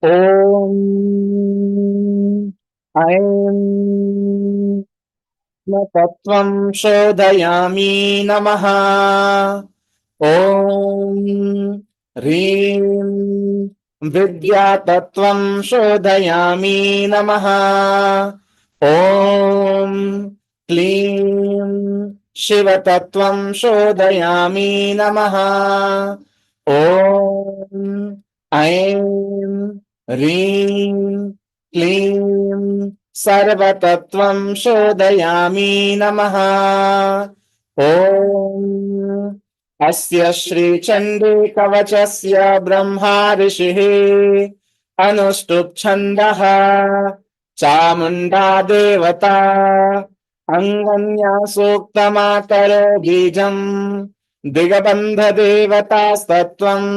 ॐ ऐं न तत्त्वं शोधयामि नमः। ॐ ह्रीं विद्यातत्त्वं शोधयामि नमः। ॐ क्लीं शिवतत्त्वं शोधयामि नमः। ॐ ऐं ह्रीं क्लीं सर्वतत्त्वं शोधयामि नमः। ॐ अस्य श्रीचण्डी कवचस्य ब्रह्मा ऋषिः अनुष्टुप् छन्दः चामुण्डा देवता अङ्गन्या सूक्तमातरो बीजम् दिगबन्ध देवतास्तत्त्वम्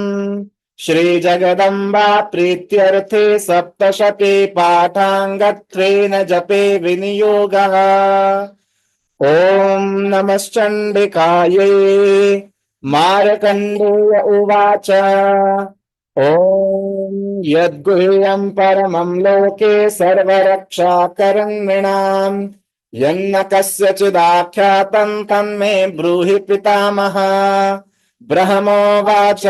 श्रीजगदम्बा प्रीत्यर्थे सप्तशते पाठाङ्गत्वेन जपे विनियोगः। ॐ नमश्चण्डिकायै। मार्कण्डेय उवाच ॐ यद्गुह्यं परमं लोके सर्वरक्षाकरन्नृणाम् यन्न कस्यचिदाख्यातं तन्मे ब्रूहि पितामह। ब्रह्मोवाच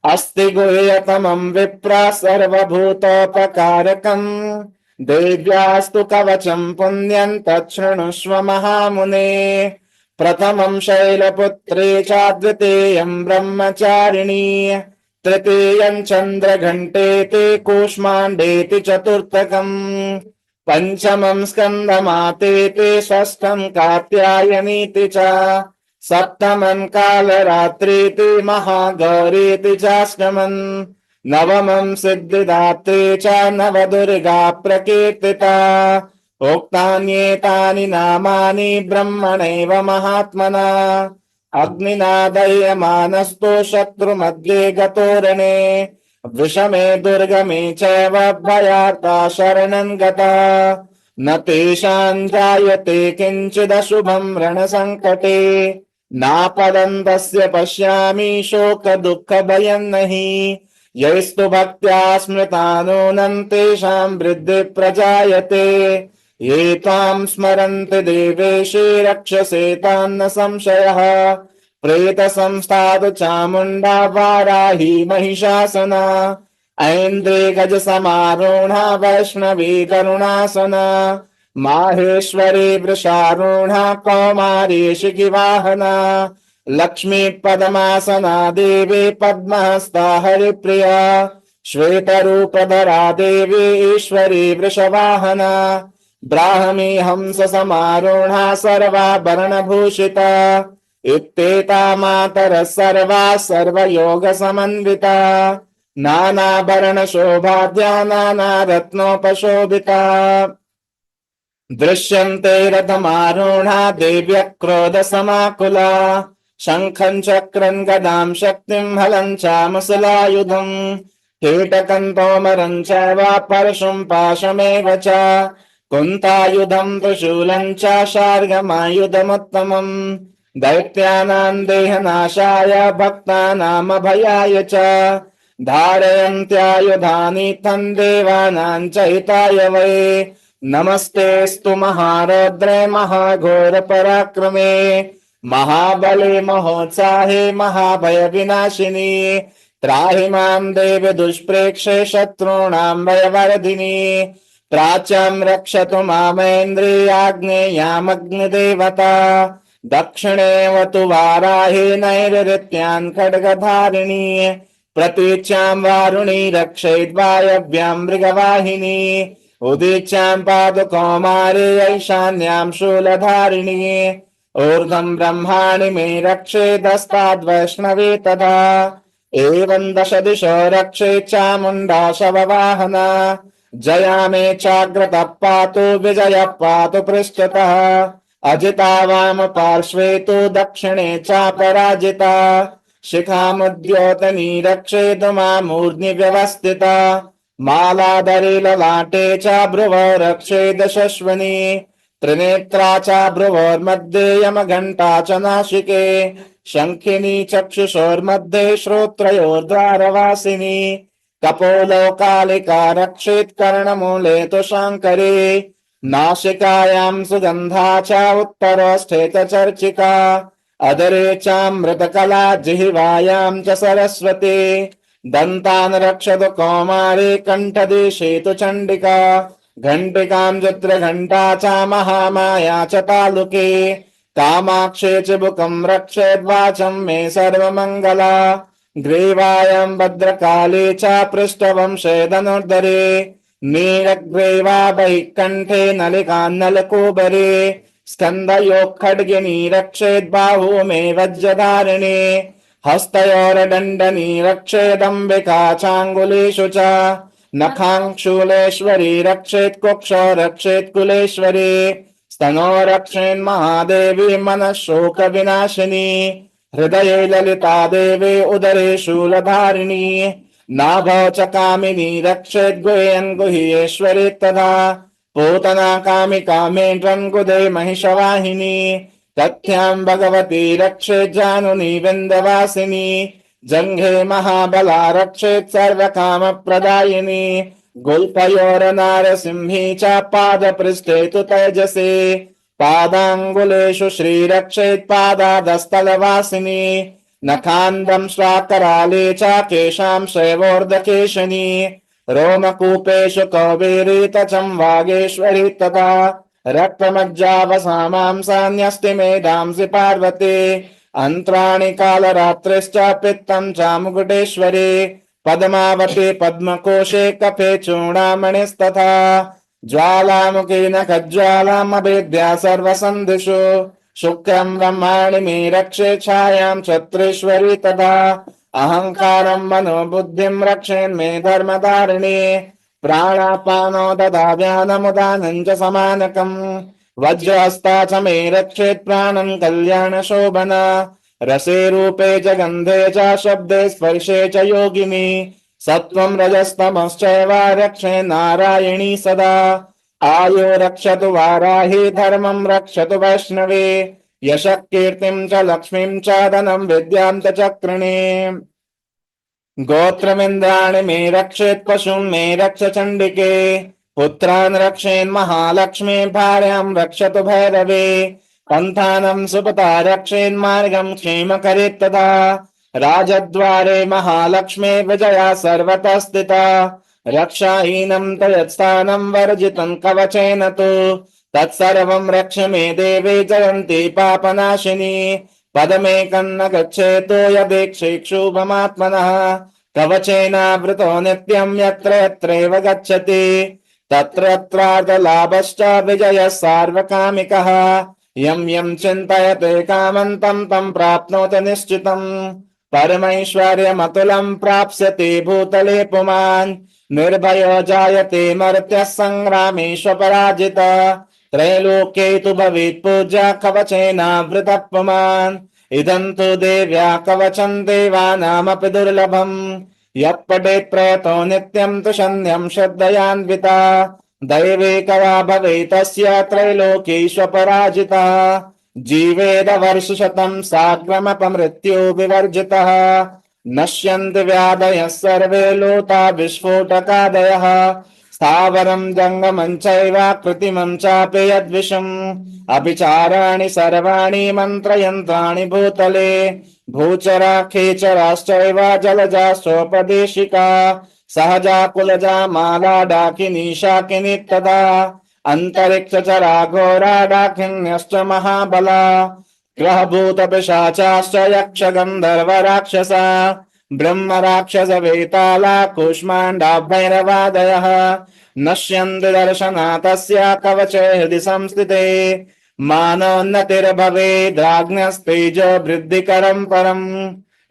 अस्ति गुह्यतमं विप्र सर्वभूतोपकारकम् देव्यास्तु कवचं पुण्यं तच्छृणुष्व महामुने। प्रथमं शैलपुत्री च द्वितीयं ब्रह्मचारिणी तृतीयं चन्द्रघण्टेति कूष्माण्डेति चतुर्थकम् पञ्चमं स्कन्दमातेति षष्ठं कात्यायनीति च सप्तमं कालरात्रीति महागौरीति चाष्टमम् नवमं सिद्धिदात्री च नवदुर्गा प्रकीर्तिता। उक्तान्येतानि नामानि ब्रह्मणैव महात्मना अग्निना दह्यमानस्तु शत्रुमध्ये गतोरणे विषमे दुर्गमे चैव भयार्ता शरणं गता न तेषां जायते किञ्चिदशुभं रणसङ्कटे नापदन्तस्य पश्यामि शोक दुःख भयं नहि यैस्तु भक्त्या स्मृता नूनं तेषां वृद्धि प्रजायते ये त्वां स्मरन्ति देवेशे रक्षसे तान्न संशयः प्रेतसंस्थातु चामुण्डा वाराही महिषासना ऐन्द्रे गजसमारूढा वैष्णवी करुणासना माहेश्वरी वृषारूढा कौमारी शिखिवाहना लक्ष्मी पद्मासना देवी पद्महस्ता हरिप्रिया श्वेतरूपधरा देवी ईश्वरी वृषवाहना ब्राह्मी हंस समारूढा सर्वाभरणभूषिता इत्येता मातरः सर्वा सर्वयोग समन्विता नानाभरण शोभाढ्या नानारत्नोपशोभिता दृश्यन्ते रथमारूढा देव्यः क्रोधसमाकुला शङ्खं चक्रं गदां शक्तिं हलं चामुसलायुधम् कीटकं तोमरं चैव परशुं पाशमेव च कुन्तायुधं त्रिशूलं च शार्ङ्गमायुधमुत्तमम् दैत्यानां देहनाशाय भक्तानामभयाय च धारयन्त्यायुधानि तं देवानां च हिताय वै नमस्तेऽस्तु महारौद्रे महाघोर पराक्रमे महाबले महोत्साहे महाभय विनाशिनी त्राहि मां देवि दुष्प्रेक्षे शत्रूणां भयवर्धिनी प्राच्यं रक्षतु मामेन्द्रियाग्नेयामग्निदेवता दक्षिणेवतु वाराही नैऋत्यान् खड्गधारिणी प्रतीच्यां वारुणी रक्षेद्वायव्यां मृगवाहिनी उदीच्यां पातु कौमारी ईशान्यां शूलधारिणी ऊर्ध्वं ब्रह्माणि मे रक्षेदस्ताद्वैष्णवी तथा एवं दश दिशो रक्षेत् चामुण्डा शववाहना जया मे चाग्रतः पातु विजयः पातु पृष्ठतः अजिता वाम पार्श्वे तु दक्षिणे चापराजिता शिखामुद्योतनी रक्षेतु मामूर्ध्नि व्यवस्थिता मालाधरे ललाटे च भ्रुवो रक्षेद शश्वनी त्रिनेत्रा च भ्रुवोर्मध्ये यमघण्टा च नासिके शङ्खिनी चक्षुषोर्मध्ये श्रोत्रयोर्द्वारवासिनी कपोलोकालिका रक्षेत् कर्णमूले तु शाङ्करी नासिकायां सुगन्धा च उत्तरस्थित चर्चिका अदरे चामृतकला जिह्वायां च सरस्वती दन्तान् रक्षतु कौमारी कण्ठदेशे तु चण्डिका घण्टिकां चित्रघण्टा च महामाया च तालुके कामाक्षे च बुकं रक्षेद्वाचं मे सर्वमङ्गला ग्रीवायां भद्रकाले च पृष्ठवंशे धनुर्धरे नीलग्रीवा बहिःकण्ठे नलिकान्नलकोबरे स्कन्धयोः खड्गिनी रक्षेद्बाहु मे वज्रधारिणे हस्तयोर्दण्डनी रक्षेदम्बिका चाङ्गुलेषु च नखाङ्क्षूलेश्वरी रक्षेत् कुक्षो रक्षेत् कुलेश्वरी स्तनो रक्षेन्महादेवी मनः शोकविनाशिनी हृदये ललिता देवी उदरे शूलधारिणी नाभौ च कामिनी रक्षेद्गुह्यन् गुह्येश्वरी तथा पूतना कामिका मेढ्रन्गुदे महिषवाहिनी तथ्यां भगवती रक्षेज्जानुनी विन्ध्यवासिनी जङ्घे महाबला रक्षेत् सर्वकामप्रदायिनी गुल्फयोर्नारसिंही च पादपृष्ठे तु तेजसे पादाङ्गुलेषु श्रीरक्षेत् पादादस्थलवासिनी नखान्दं श्राकराले च केशां शैवोर्धकेशनी रोमकूपेषु कौबेरी तचं वागेश्वरी तथा रक्तमज्जावसामांसान्यस्ति मेधांसि पार्वती अन्त्राणि कालरात्रिश्च पित्तं च मुकुटेश्वरी पद्मावती पद्मकोशे कफे चूडामणिस्तथा ज्वालामुखी नखज्वालामभेद्या सर्वसन्धिषु शुक्रं ब्रह्माणि मे रक्षे छायां छत्रेश्वरी तथा अहङ्कारं मनोबुद्धिं रक्षेन्मे धर्मधारिणी प्राणापानो ददा व्यानमुदानं च समानकम् वज्रहस्ता च मे रक्षेत् प्राणं कल्याणशोभना रसे रूपे च गन्धे च शब्दे स्पर्शे च योगिनी सत्त्वं रजस्तमश्चैव रक्षे नारायणी सदा आयो रक्षतु वाराही धर्मं रक्षतु वैष्णवी यशः कीर्तिं च लक्ष्मीं च धनं विद्यां च चक्रिणी गोत्रमिन्द्राणि मे रक्षेत् पशून् मे रक्ष चण्डिके पुत्रान् रक्षेन् महालक्ष्मी भार्यां रक्षतु भैरवे पन्थानं सुपता रक्षेन्मार्गं क्षेमकरेत् तथा राजद्वारे महालक्ष्मी विजया सर्वतः स्थिता रक्षाहीनं तयत्स्थानं वर्जितं कवचेन तु तत्सर्वं रक्ष मे देवे जयन्ती पापनाशिनी पदमेकं न गच्छेतो यदेक्षेक्षुभमात्मनः कवचेनावृतो नित्यं यत्र यत्रैव गच्छति तत्रत्रार्थलाभश्च विजयः सार्वकामिकः यं यं चिन्तयते कामं तं तं प्राप्नोति निश्चितम् परमैश्वर्यमतुलं प्राप्स्यति भूतले पुमान् निर्भयो जायते मर्त्यः सङ्ग्रामेष्वपराजितः त्रैलोक्ये तु भवेत् पूज्या कवचेनावृतः पुमान् इदं तु देव्या कवचं देवानामपि दुर्लभम् यः पठेत् प्रयतो नित्यं तु शन्यं श्रद्धयान्विता दैवेकवा भवेत् तस्य त्रैलोक्येष्वपराजितः जीवेद वर्षशतं साग्रमपमृत्यो विवर्जितः नश्यन्ति व्याधयः सर्वे लोता विस्फोटकादयः स्थावरं जङ्गमं चैव कृत्रिमं चापि यद्विषम् अभिचाराणि सर्वाणि मन्त्रयन्त्राणि भूतले भूचरा खेचराश्चैव जलजाश्चोपदेशिका सहजा कुलजा माला डाकिनी शाकिनी तथा अन्तरिक्षचरा घोरा डाकिन्यश्च महाबला ग्रहभूतपिशाचाश्च यक्ष गन्धर्व राक्षसा ब्रह्म राक्षस वेताला कूष्माण्डा भैरवादयः नश्यन्ति दर्शनातस्य कवचे हृदि संस्थिते मानोन्नतिर्भवेद्राज्ञस्तेजो वृद्धिकरं परम्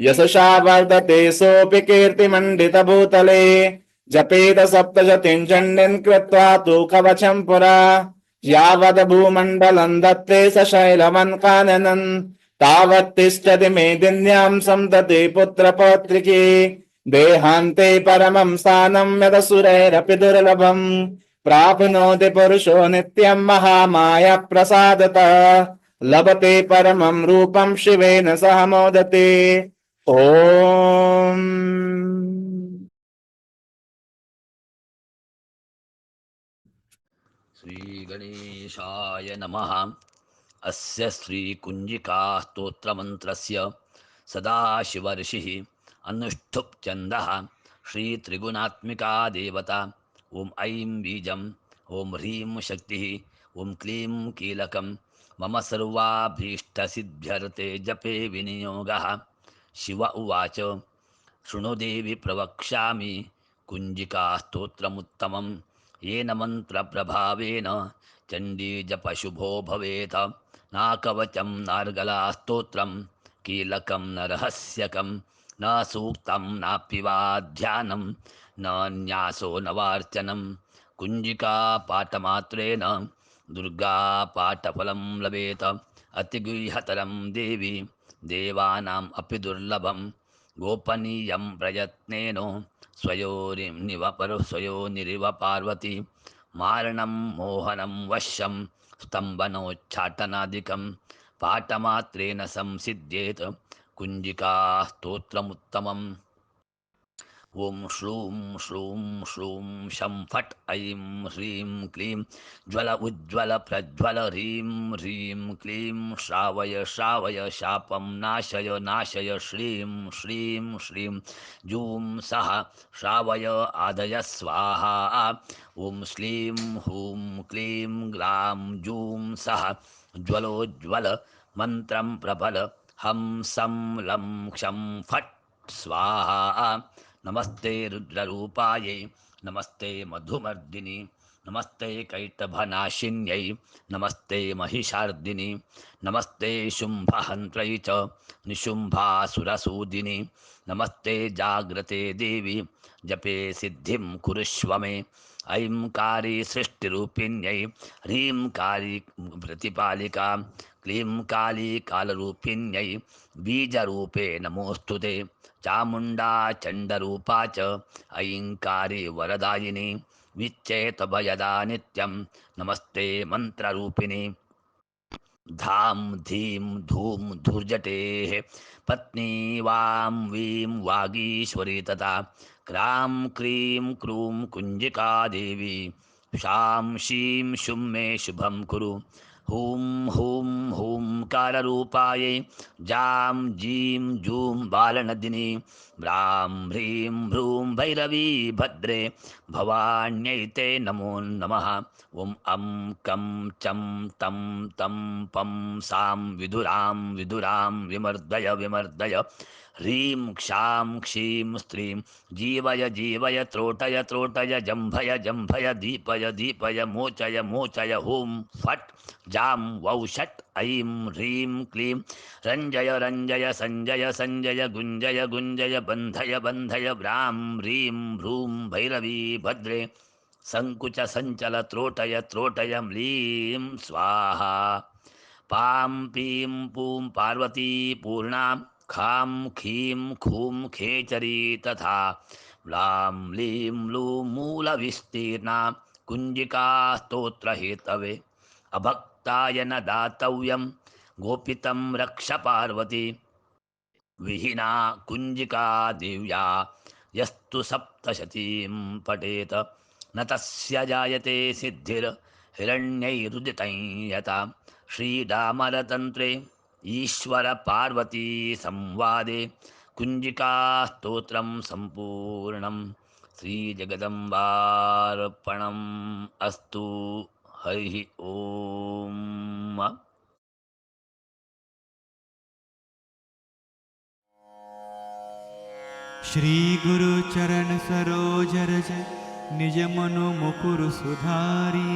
यशसा वर्धते सोऽपि कीर्तिमण्डितभूतले जपेत सप्तशतीं चण्डीं कृत्वा तु कवचं पुरा यावद् भूमण्डलं दत्ते स शैलवन्काननन् तावत् तिष्ठति मेदिन्यां सन्तति पुत्रपौत्रिकी देहान्ते परमं स्थानं यदसुरैरपि दुर्लभम् प्राप्नोति पुरुषो नित्यं महामाया प्रसादतः लभते परमं रूपं शिवेन सह मोदते ॐ गणेशाय नमः। अस्य श्रीकुञ्जिका स्तोत्रमन्त्रस्य सदाशिवऋषिः अनुष्ठुप् छन्दः श्रीत्रिगुणात्मिका देवता। ॐ ऐं बीजम् ॐ ह्रीं शक्तिः ॐ क्लीं कीलकं मम सर्वाभीष्टसिद्ध्यर्थे जपे विनियोगः। शिव उवाच शृणु देवि प्रवक्ष्यामि कुञ्जिकास्तोत्रमुत्तमं येन मन्त्रप्रभावेन चण्डीजपशुभो भवेत्। नाकवचं नार्गलास्तोत्रं कीलकं न रहस्यकं न सूक्तं नापि वा ध्यानं न न्यासो न वार्चनं। कुञ्जिकापाठमात्रेण दुर्गापाठफलं लभेत। अतिगुह्यतरं देवी देवानाम् अपि दुर्लभं गोपनीयं प्रयत्नेन स्वयोनिरिव पार्वती। मारणं मोहनं वश्यं स्तम्भनोच्चाटनादिकं पाठमात्रेण संसिद्ध्येत् कुञ्जिका स्तोत्रमुत्तमम्। ॐ श्रूं श्रूं श्रूं शं फट् ऐं ह्रीं क्लीं ज्वल उज्ज्वल प्रज्वल ह्रीं ह्रीं क्लीं श्रावय श्रावय शापं नाशय नाशय श्रीं श्रीं श्रीं जूं सः श्रावय आदय स्वाहा। ॐ श्लीं हूं क्लीं ग्लां जूं सः ज्वलोज्ज्वल मन्त्रं प्रबल हं सं लं क्षं फट् स्वाहा। नमस्ते रुद्ररूपायै नमस्ते मधुमर्दिनि नमस्ते कैटभनाशिन्यै नमस्ते महिषार्दिनि नमस्ते शुम्भहन्त्रै च निशुम्भासुरसूदिनि नमस्ते जाग्रते देवी जपे सिद्धिं कुरुष्व मे। ऐं कारी सृष्टिरूपिण्यै ह्रीं कारी प्रतिपालिका क्लीं काली कालरूपिण्यै बीजरूपे नमोऽस्तु ते। चामुण्डा चण्डरूपा च ऐङ्कारी वरदायिनी विच्चेतभयदा नित्यं नमस्ते मन्त्ररूपिणी। धां धीं धूं धूर्जटेः पत्नी वां वीं वागीश्वरी तथा क्रां क्रीं क्रूं कुञ्जिका देवी शां शीं शुं मे शुभं कुरु। हूं हूं हूं कालरूपायै जां जीं जूं बालनदिनी ब्रां ह्रीं भ्रूं भैरवी भद्रे भवान्यै ते नमो नमः। ॐ अं कं चं तं तं पं सां विदुरां विदुरां विमर्दय विमर्दय ह्रीं क्षां क्षीं स्त्रीं जीवय जीवय त्रोटय त्रोटय जम्भय जम्भय दीपय दीपय मोचय मोचय। हूं फट् जां वौ षट् ऐं ह्रीं क्लीं रञ्जय रञ्जय सञ्जय सञ्जय गुञ्जय गुञ्जय बन्धय बन्धय ब्रां ह्रीं भ्रूं भैरवी भद्रे सङ्कुच सञ्चल त्रोटय त्रोटय म्लीं स्वाहा। पां पीं पूं पार्वती पूर्णा खां खीं खूं खेचरी तथा म्लां म्लीं लूं मूलविस्तीर्णा कुञ्जिका स्तोत्रहेतवे। अभक्ताय न दातव्यं गोपितं रक्ष पार्वती विहीना कुञ्जिका दिव्या यस्तु सप्तशतीं पठेत न तस्य जायते सिद्धिर्हिरण्यैरुदितं यथा। श्रीरामरतन्त्रे ईश्वर पार्वती संवादे कुञ्जिका स्तोत्रं सम्पूर्णं श्रीजगदम्बार्पणम् अस्तु। हरिः ओम। श्री गुरु चरण सरोज रज निज मनो मुकुर सुधारी।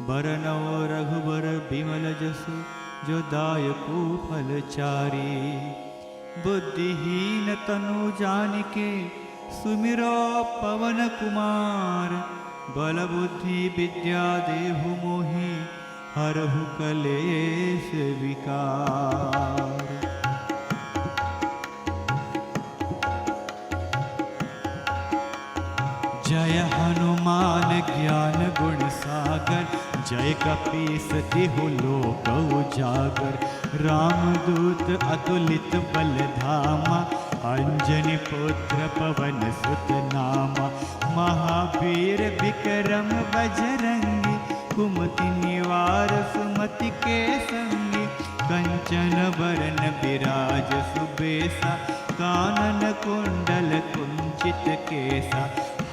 बरनौ रघुबर बिमल जसु जो दायको फलचारी। बुद्धिहीन तनु जानिके सुमिरो पवन कुमार। बल बुद्धि विद्या देहु मोहि हरहु कलेश विकार। जय हनुमान ज्ञान गुण सागर। जय कपीस तिहु लोक उजागर। रामदूत अतुलित बल धामा। अंजनी पुत्र पवन सुत नामा। महावीर विक्रम बजरंगी। कुमति निवार सुमति के संगी, कंचन वरन विराज सुबेसा, कानन कुंडल कुंचित केसा,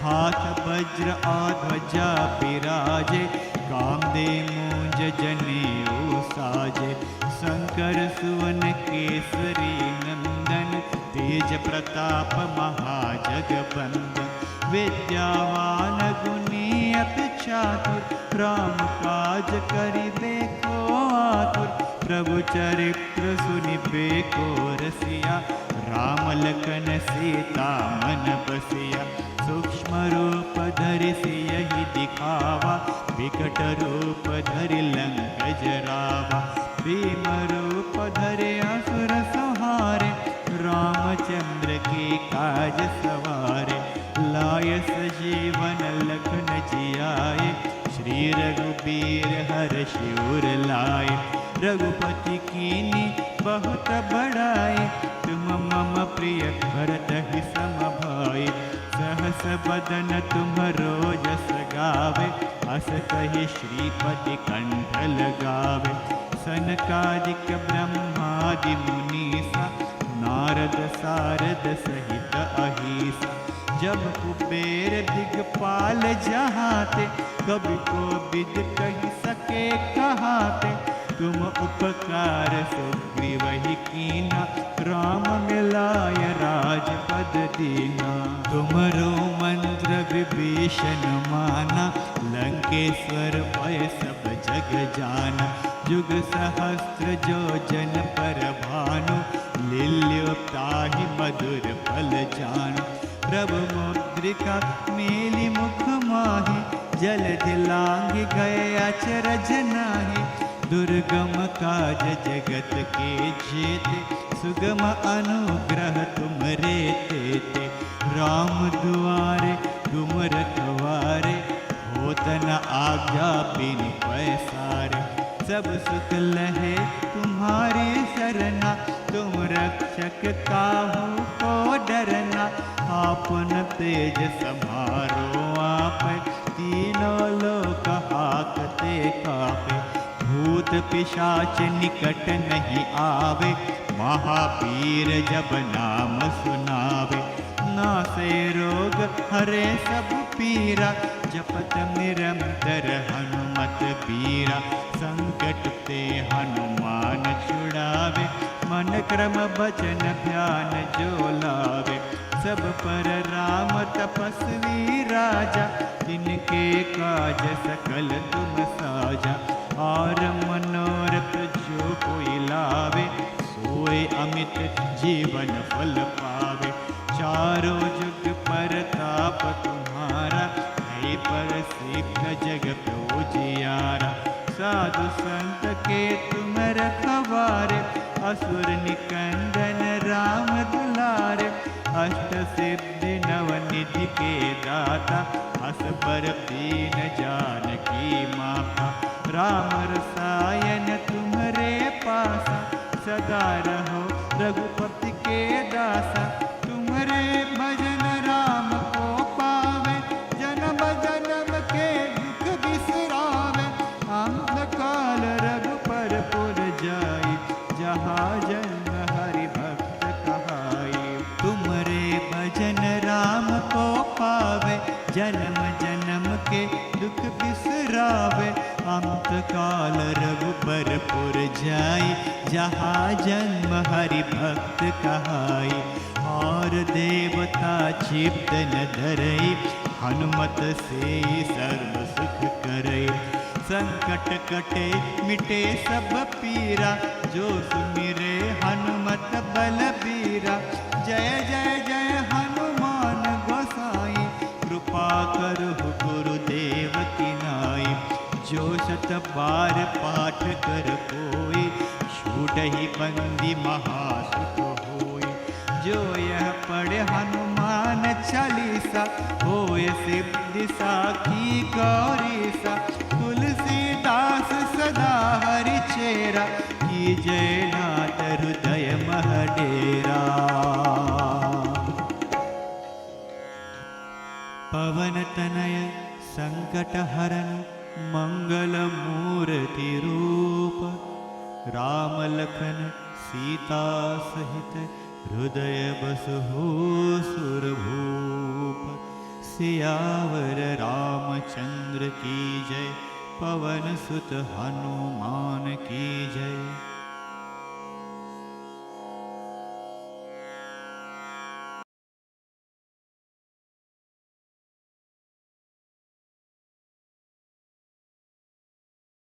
हाथ वज्र और ध्वजा विराजे, कामदेव मूंज जनेऊ साजे, शंकर सुवन केसरी नंदन, तेज प्रताप महाजगबंदन, विद्यावान गुणी अति चातुर, राम काज करिबे को आतुर, प्रभु चरित्र सुनिबे को रसिया, राम लखन सीता मन बसिया, सूक्ष्म रूप धरि सियहि दिखावा, विकट रूप धरि लंक जरावा, भीम रूप धरि असुर संहारे, रामचंद्र के काज सवारे, लाय सजीवन लखन जियाए, श्री रघुबीर हर्षि उर लाए, रघुपति कीन्ही बहुत बड़ाई, तुम मम प्रिय भरतहि सम भाई, सहस बदन तुम्हरो जस गावे, अस कहि श्रीपति कंठ लगावे, सनकादिक ब्रह्मादि मुनीसा, नारद सारद सहित अहिसा, जब कुबेर दिगपाल जहाते, कवि को विद कहि सके कहाते, तुम उपकार सुग्रीवहि कीन्हा, राम मिलाय राजपद दीना, तुमरो मंत्र विभीषण माना, लंकेश्वर भय सब जग जाना, जुग सहस्त्र जो जन पर भानु, लील्योताहि मधुर फल जानु, प्रभु मुद्रिका मेलि मुख माहि, जल दिलांग गए अचरज नाही, दुर्गम काज जगत के जेते, सुगम अनुग्रह तुमरे तेते, राम दुआरे तुम रखवारे, होत न आज्ञा बिनु पैसारे, सब सुख लहे तुम्हारे शरणा, तुम रक्षक काहू को डरना, आपन तेज समारो आप, तीनों लोक हाकते कापे, भूत पिशाच निकट नहीं आवे, महावीर जब नाम सुनावे, नासे रोग हरे सब पीरा, जपत निरंतर हनुमत बीरा, संकट ते हनुमान छुड़ावे, मन क्रम भजन ध्यान जो लावे, सब पर राम तपस्वी राजा, तिनके काज सकल तुम साजा, और मनोरथ जो कोई लावे, सोए अमित जीवन फल पावे, चारों जुग परताप तुम्हारा, है प्रसिद्ध जगत उजियारा, साधु संत के तुम रखवारे, असुर निकंदन राम दुलारे, अष्ट सिद्धि नवनिधि के दाता, हस पर दीन जानकी माता, राम रसायन तुम्हारे पासा, सदा रहो रघुपति के दासा, तुम्हारे भजन राम को पावे, जन्म जन्म के दुख बिसरावे, अंत काल रघुपर पुर जाई, जहाँ जन्म हरि भक्त कहाई, तुम्हारे भजन राम को पावे, जन्म जन्म के दुख बिसरावे, अंत काल रघुबर पुर जाई, जहाँ जन्म हरि भक्त कहाई, और देवता चित्त न धरई, हनुमत से सर्व सुख करई, संकट कटे मिटे सब पीरा, जो सुमिरे हनुमत बलबीरा, जय जय जय हनुमान गोसाई, कृपा करहु गुरुदेव की नाई, जो शत बार पाठ कर कोई, छूटहि बंदी महासुख होई, जो यह पढ़े हनुमान चालीसा, होय सिद्धि साखी गौरीसा, तुलसीदास सदा हरि चेरा, की जय नाथ हृदय मह डेरा। पवन तनय संकट हरन, मंगल मूर्ति रूप राम लखन सीता सहित हृदय बसहु सुरभूप। सियावर रामचंद्र की जय, पवन सुत हनुमान की जय।